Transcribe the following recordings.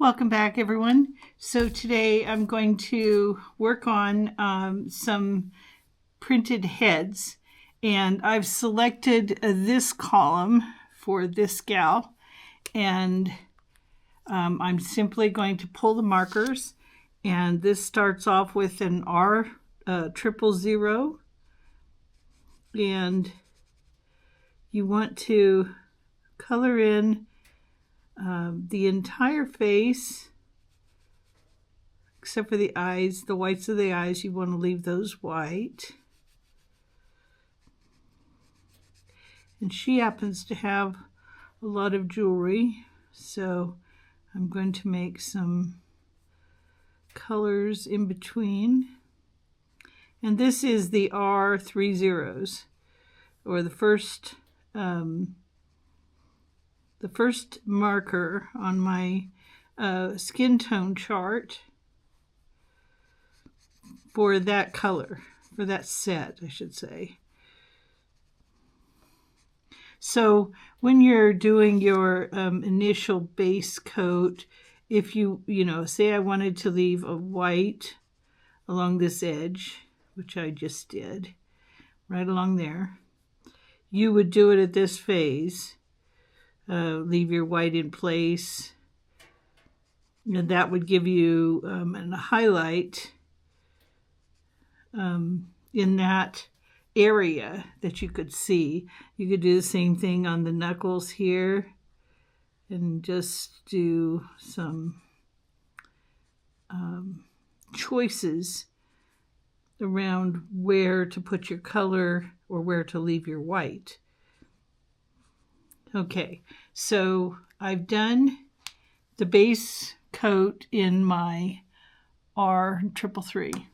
Welcome back, everyone. So today I'm going to work on some printed heads, and I've selected this column for this gal, and I'm simply going to pull the markers, and this starts off with an R 000, and you want to color in the entire face except for the eyes. The whites of the eyes, you want to leave those white. And she happens to have a lot of jewelry, so I'm going to make some colors in between. And this is the R30, or the first marker on my skin tone chart for that color, for that set, I should say. So when you're doing your initial base coat, if you say I wanted to leave a white along this edge, which I just did, right along there, you would do it at this phase. Leave your white in place, and that would give you a highlight in that area that you could see. You could do the same thing on the knuckles here and just do some choices around where to put your color or where to leave your white. Okay, so I've done the base coat in my R333.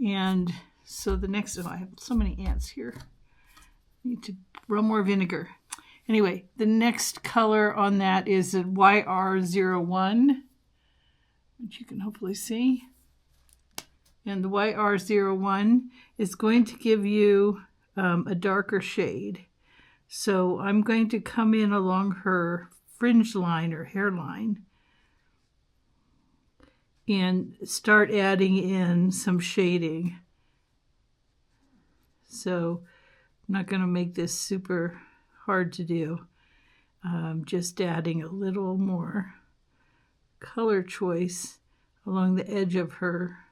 And so the next, I have so many ants here. I need to run more vinegar. Anyway, the next color on that is a YR01, which you can hopefully see. And the YR01 is going to give you a darker shade. So I'm going to come in along her fringe line or hairline and start adding in some shading. So I'm not going to make this super hard to do. Just adding a little more color choice along the edge of her.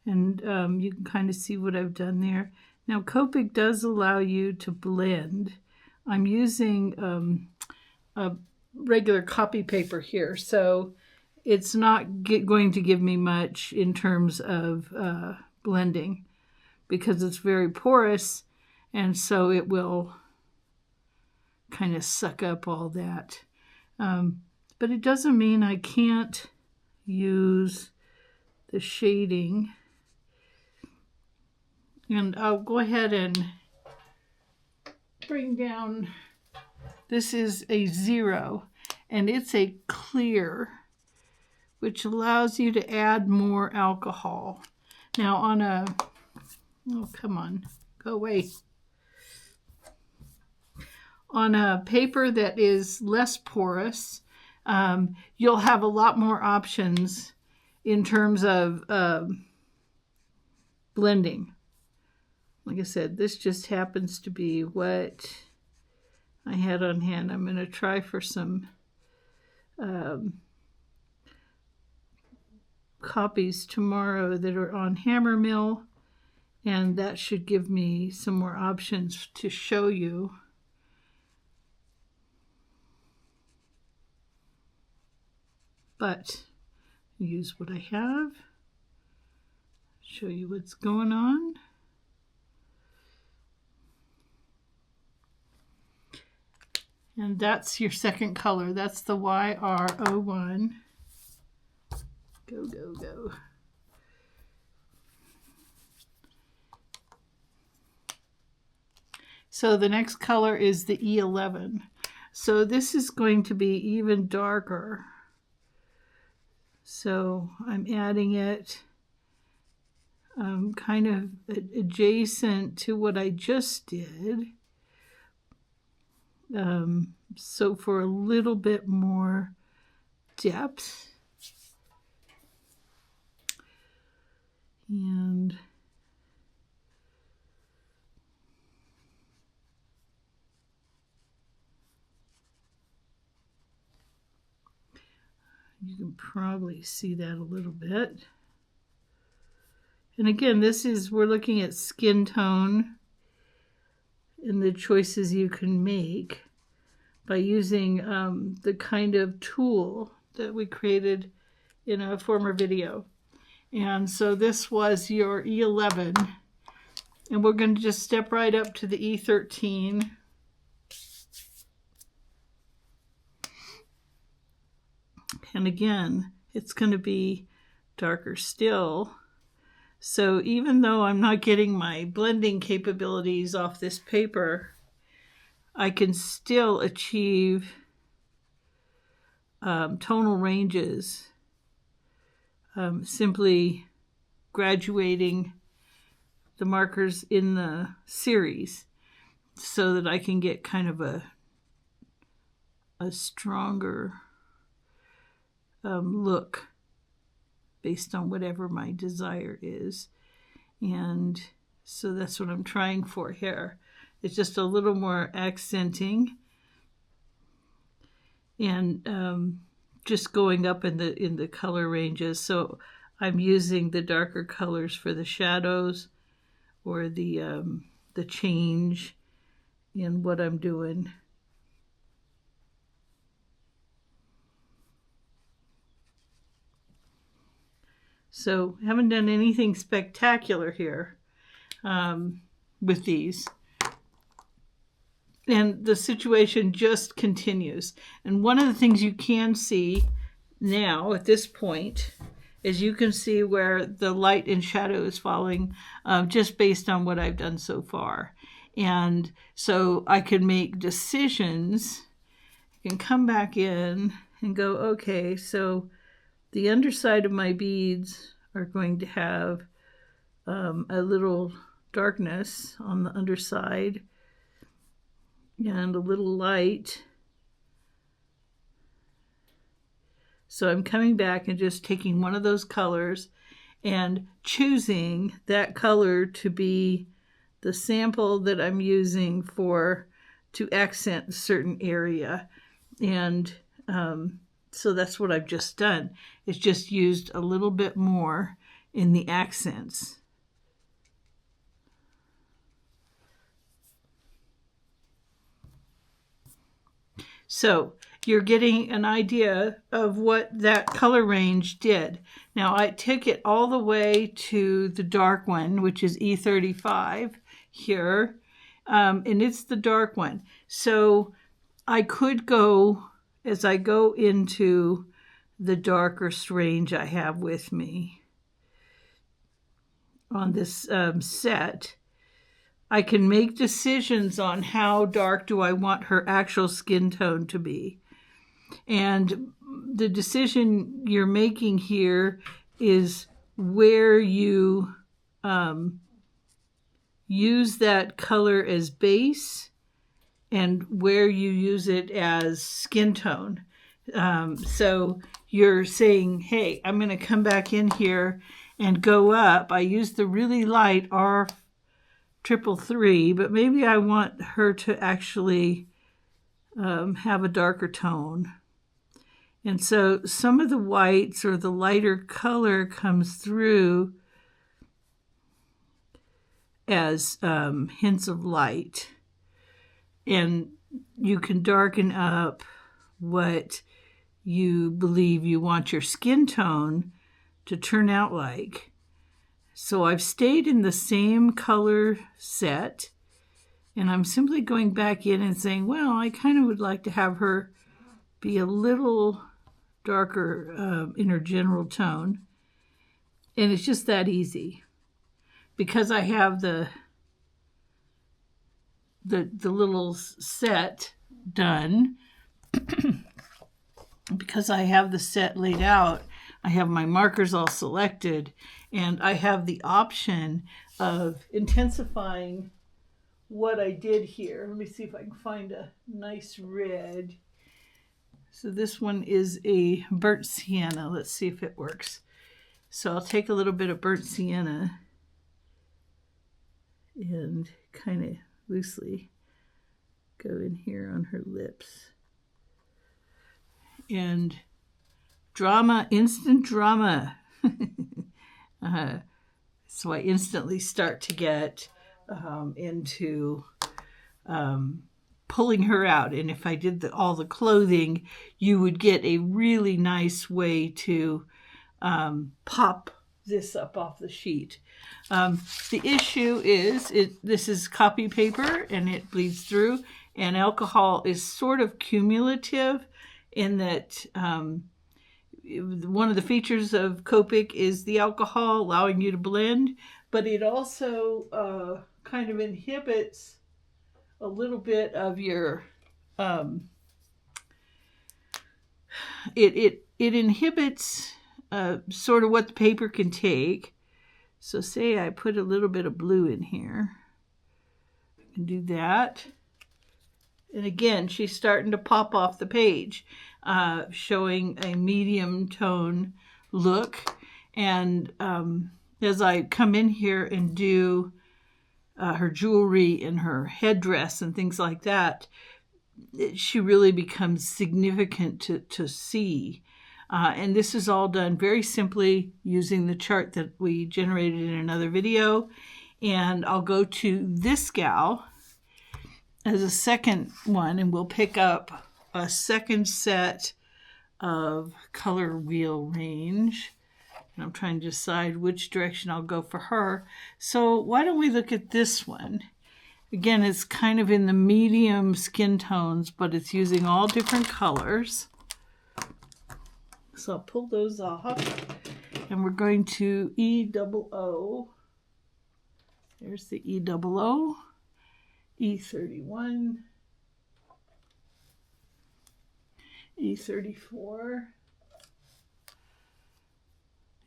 And you can kind of see what I've done there. Now, Copic does allow you to blend. I'm using a regular copy paper here, so it's not going to give me much in terms of blending because it's very porous, and so it will kind of suck up all that. But it doesn't mean I can't use the shading. And I'll go ahead and bring down, this is a 0, and it's a clear, which allows you to add more alcohol. Now on a, oh come on, go away. On a paper that is less porous, you'll have a lot more options in terms of blending. Like I said, this just happens to be what I had on hand. I'm going to try for some copies tomorrow that are on hammer mill, and that should give me some more options to show you. But use what I have, show you what's going on. And that's your second color. That's the YR01. Go, go, go. So the next color is the E11. So this is going to be even darker. So I'm adding it kind of adjacent to what I just did. So for a little bit more depth, and you can probably see that a little bit. And again, we're looking at skin tone and the choices you can make by using the kind of tool that we created in a former video. And so this was your E11, and we're going to just step right up to the E13. And again, it's going to be darker still. So even though I'm not getting my blending capabilities off this paper, I can still achieve tonal ranges simply graduating the markers in the series so that I can get kind of a stronger look based on whatever my desire is. And so that's what I'm trying for here. It's just a little more accenting and just going up in the color ranges. So I'm using the darker colors for the shadows or the change in what I'm doing. So I haven't done anything spectacular here with these. And the situation just continues. And one of the things you can see now at this point is you can see where the light and shadow is falling just based on what I've done so far. And so I can make decisions. I can come back in and go, okay, so the underside of my beads are going to have a little darkness on the underside and a little light. So I'm coming back and just taking one of those colors and choosing that color to be the sample that I'm using to accent a certain area. And so that's what I've just done. It's just used a little bit more in the accents. So you're getting an idea of what that color range did. Now I took it all the way to the dark one, which is E35 here, and it's the dark one. So I could go, as I go into the darkest range I have with me on this set, I can make decisions on how dark do I want her actual skin tone to be. And the decision you're making here is where you use that color as base and where you use it as skin tone. So you're saying, hey, I'm going to come back in here and go up. I use the really light R333, but maybe I want her to actually have a darker tone. And so some of the whites or the lighter color comes through as hints of light. And you can darken up what you believe you want your skin tone to turn out like. So I've stayed in the same color set, and I'm simply going back in and saying, well, I kind of would like to have her be a little darker in her general tone. And it's just that easy. Because I have the little set done, because I have the set laid out, I have my markers all selected, and I have the option of intensifying what I did here. Let me see if I can find a nice red. So this one is a burnt sienna. Let's see if it works. So I'll take a little bit of burnt sienna and kind of loosely go in here on her lips. And drama, instant drama. So I instantly start to get into pulling her out. And if I did all the clothing, you would get a really nice way to pop this up off the sheet. The issue is this is copy paper and it bleeds through, and alcohol is sort of cumulative in that one of the features of Copic is the alcohol allowing you to blend, but it also kind of inhibits a little bit of your it inhibits sort of what the paper can take. So say I put a little bit of blue in here. I can do that. And again, she's starting to pop off the page, showing a medium tone look. And as I come in here and do her jewelry and her headdress and things like that, she really becomes significant to see. And this is all done very simply using the chart that we generated in another video. And I'll go to this gal as a second one, and we'll pick up a second set of color wheel range. And I'm trying to decide which direction I'll go for her. So why don't we look at this one? Again, it's kind of in the medium skin tones, but it's using all different colors. So I'll pull those off, and we're going to E00. There's the E00, E31, E34,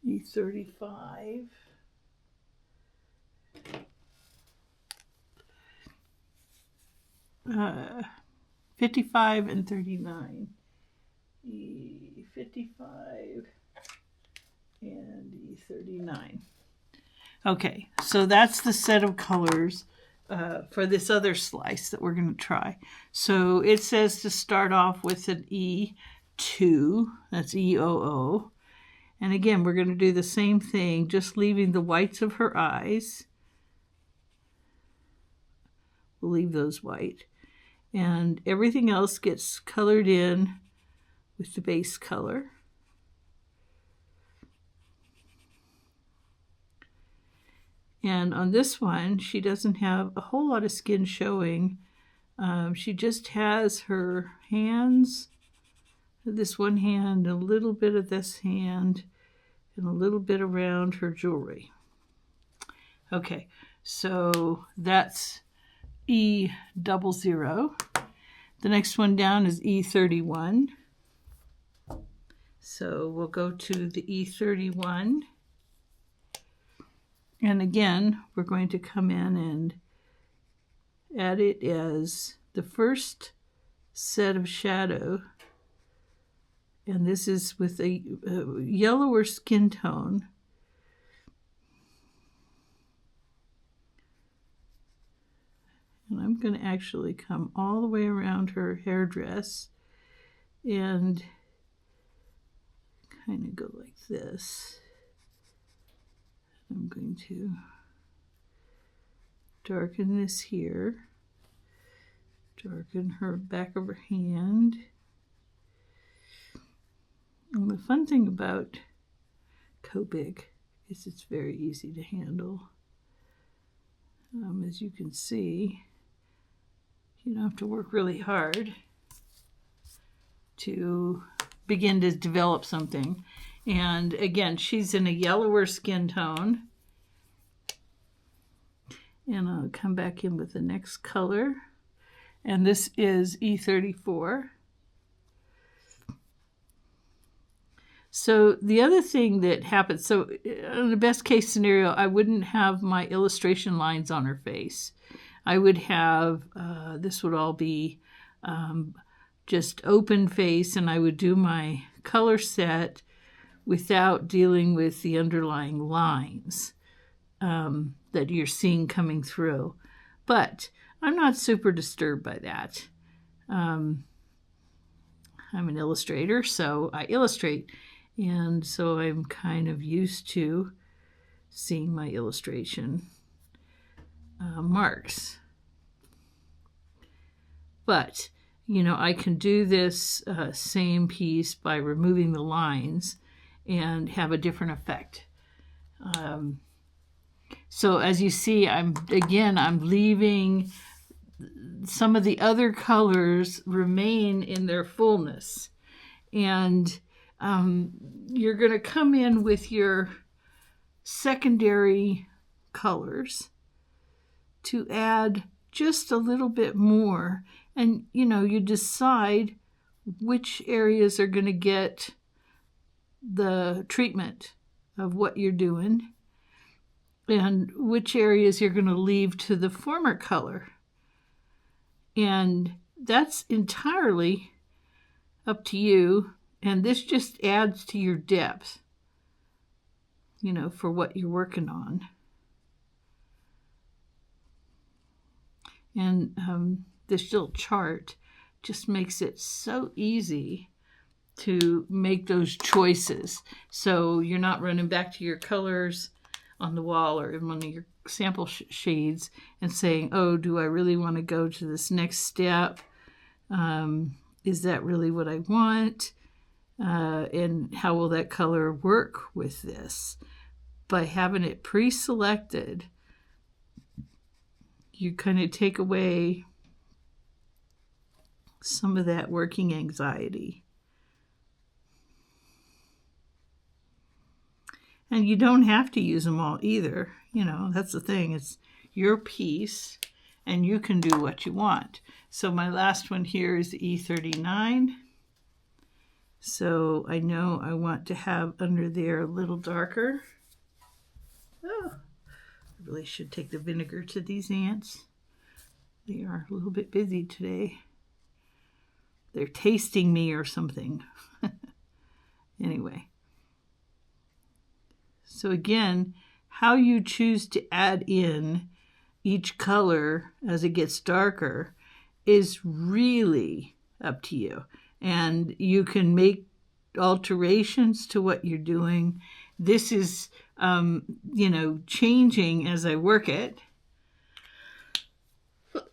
E35, uh, 55 and 39. E55 and E39. Okay, so that's the set of colors for this other slice that we're going to try. So it says to start off with an E2, that's E00. And again, we're going to do the same thing, just leaving the whites of her eyes. We'll leave those white. And everything else gets colored in with the base color. And on this one, she doesn't have a whole lot of skin showing. She just has her hands, this one hand, a little bit of this hand, and a little bit around her jewelry. Okay, so that's E00. The next one down is E31. So we'll go to the E31. And again, we're going to come in and add it as the first set of shadow. And this is with a yellower skin tone. And I'm going to actually come all the way around her hairdress and kind of go like this. I'm going to darken this here, darken her back of her hand. And the fun thing about Copic is it's very easy to handle. As you can see, you don't have to work really hard to begin to develop something. And again, she's in a yellower skin tone. And I'll come back in with the next color. And this is E34. So the other thing that happens, so in the best case scenario, I wouldn't have my illustration lines on her face. I would have, this would all be just open face, and I would do my color set without dealing with the underlying lines that you're seeing coming through. But I'm not super disturbed by that. I'm an illustrator, so I illustrate. And so I'm kind of used to seeing my illustration marks. But, you know, I can do this same piece by removing the lines and have a different effect. So as you see, I'm leaving some of the other colors remain in their fullness. And you're going to come in with your secondary colors to add just a little bit more. And, you know, you decide which areas are going to get the treatment of what you're doing and which areas you're going to leave to the former color. And that's entirely up to you. And this just adds to your depth, you know, for what you're working on. And this little chart just makes it so easy to make those choices. So you're not running back to your colors on the wall or in one of your sample shades and saying, oh, do I really want to go to this next step? Is that really what I want? And how will that color work with this? By having it pre-selected, you kind of take away some of that working anxiety. And you don't have to use them all either. You know, that's the thing. It's your piece, and you can do what you want. So my last one here is E39. So I know I want to have under there a little darker. Oh, I really should take the vinegar to these ants. They are a little bit busy today. They're tasting me or something. Anyway. So again, how you choose to add in each color as it gets darker is really up to you. And you can make alterations to what you're doing. This is, you know, changing as I work it.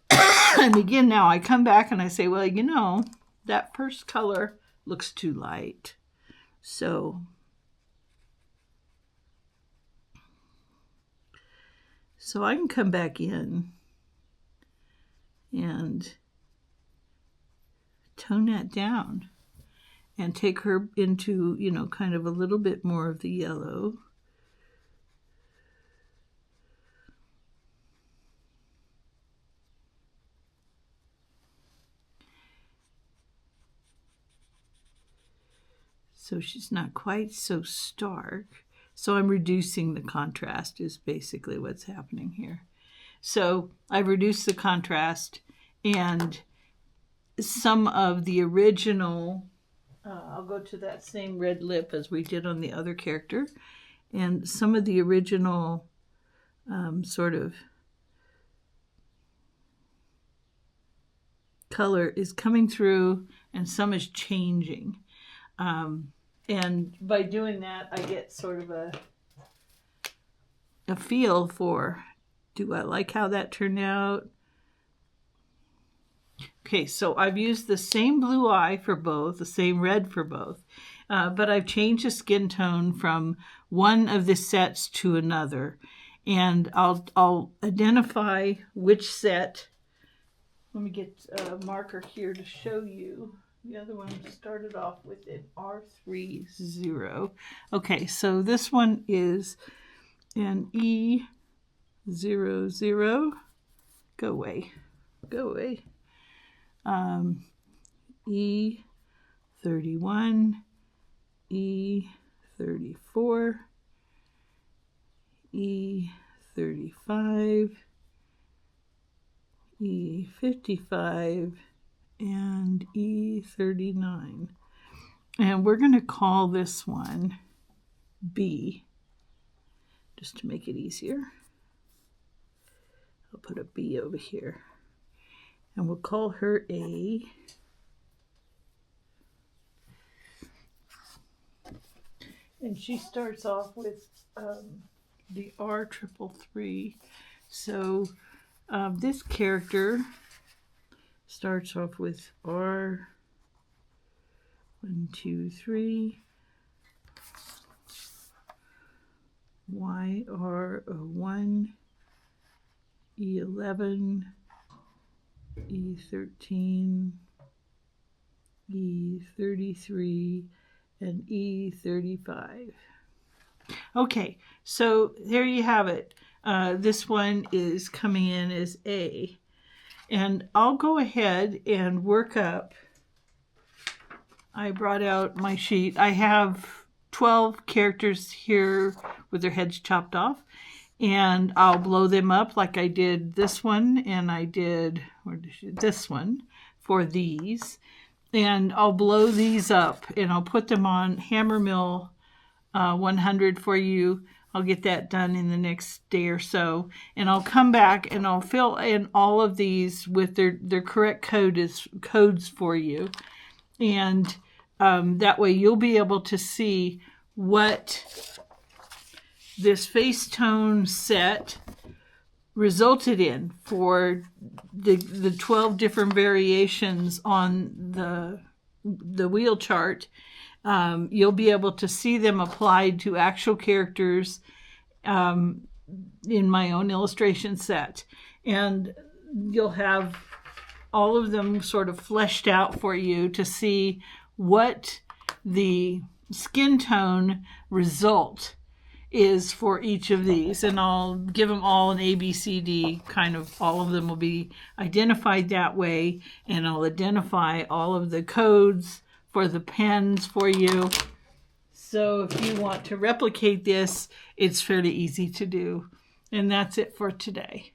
And again, now I come back and I say, well, you know, that first color looks too light. So I can come back in and tone that down and take her into, you know, kind of a little bit more of the yellow. So she's not quite so stark. So I'm reducing the contrast is basically what's happening here. So I've reduced the contrast, and some of the original, I'll go to that same red lip as we did on the other character, and some of the original sort of color is coming through and some is changing. And by doing that, I get sort of a feel for, do I like how that turned out? Okay, so I've used the same blue eye for both, the same red for both, but I've changed the skin tone from one of the sets to another. And I'll identify which set. Let me get a marker here to show you. The other one started off with an R30. Okay, so this one is an E00. Go away. Go away. E31, E34, E35, E55, and E39. And we're going to call this one B, just to make it easier. I'll put a B over here. And we'll call her A. And she starts off with the R333. So this character starts off with R, 1, 2, 3, YR01, E11, E13, E33, and E35. Okay, so there you have it. This one is coming in as A. And I'll go ahead and work up. I brought out my sheet. I have 12 characters here with their heads chopped off. And I'll blow them up like I did this one, and I did this one for these. And I'll blow these up, and I'll put them on hammer mill 100 for you. I'll get that done in the next day or so. And I'll come back and I'll fill in all of these with their correct codes for you. And that way you'll be able to see what this face tone set resulted in for the 12 different variations on the wheel chart. You'll be able to see them applied to actual characters in my own illustration set. And you'll have all of them sort of fleshed out for you to see what the skin tone result is for each of these. And I'll give them all an A, B, C, D, kind of all of them will be identified that way. And I'll identify all of the codes for the pens for you. So if you want to replicate this, it's fairly easy to do. And that's it for today.